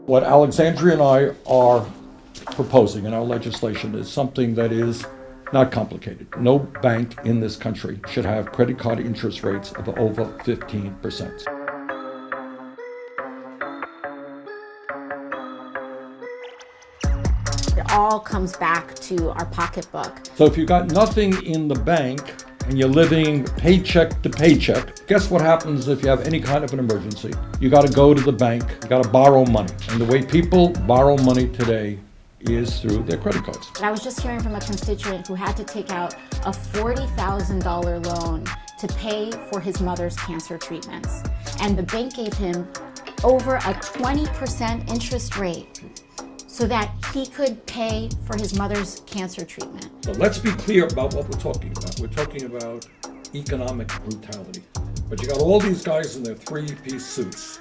What Alexandria and I are proposing in our legislation is something that is not complicated. No bank in this country should have credit card interest rates of over 15%. It all comes back to our pocketbook. So if you got nothing in the bank and you're living paycheck to paycheck, guess what happens if you have any kind of an emergency? You got to go to the bank, you got to borrow money. And the way people borrow money today is through their credit cards. I was just hearing from a constituent who had to take out a $40,000 loan to pay for his mother's cancer treatments. And the bank gave him over a 20% interest rate so that he could pay for his mother's cancer treatment. But let's be clear about what we're talking about. We're talking about economic brutality. But you got all these guys in their three-piece suits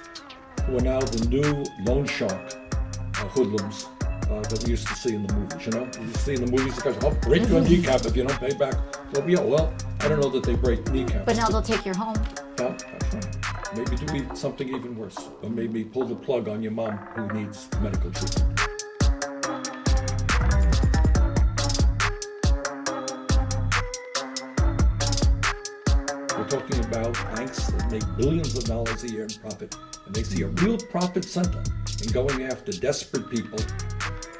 who are now the new loan shark hoodlums that we used to see in the movies. You know, you see in the movies, the guys, oh, break your kneecap if you don't pay back. Well, I don't know that they break kneecaps. But now they'll take your home. Yeah, that's right. Maybe do something even worse, or maybe pull the plug on your mom who needs medical treatment. We're talking about banks that make billions of dollars a year in profit, and they see a real profit center in going after desperate people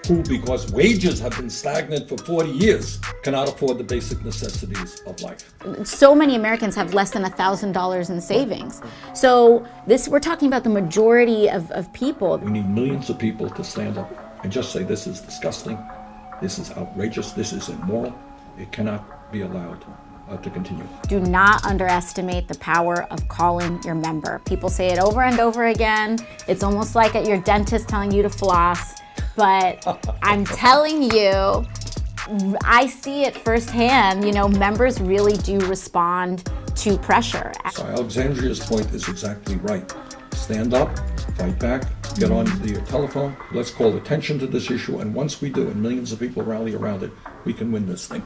who, because wages have been stagnant for 40 years, cannot afford the basic necessities of life. So many Americans have less than $1,000 in savings. So we're talking about the majority of people. We need millions of people to stand up and just say, this is disgusting, this is outrageous, this is immoral. It cannot be allowed to continue. Do not underestimate the power of calling your member. People say it over and over again. It's almost like at your dentist telling you to floss. But I'm telling you, I see it firsthand. You know, members really do respond to pressure. So Alexandria's point is exactly right. Stand up, fight back, get on the telephone. Let's call attention to this issue. And once we do, and millions of people rally around it, we can win this thing.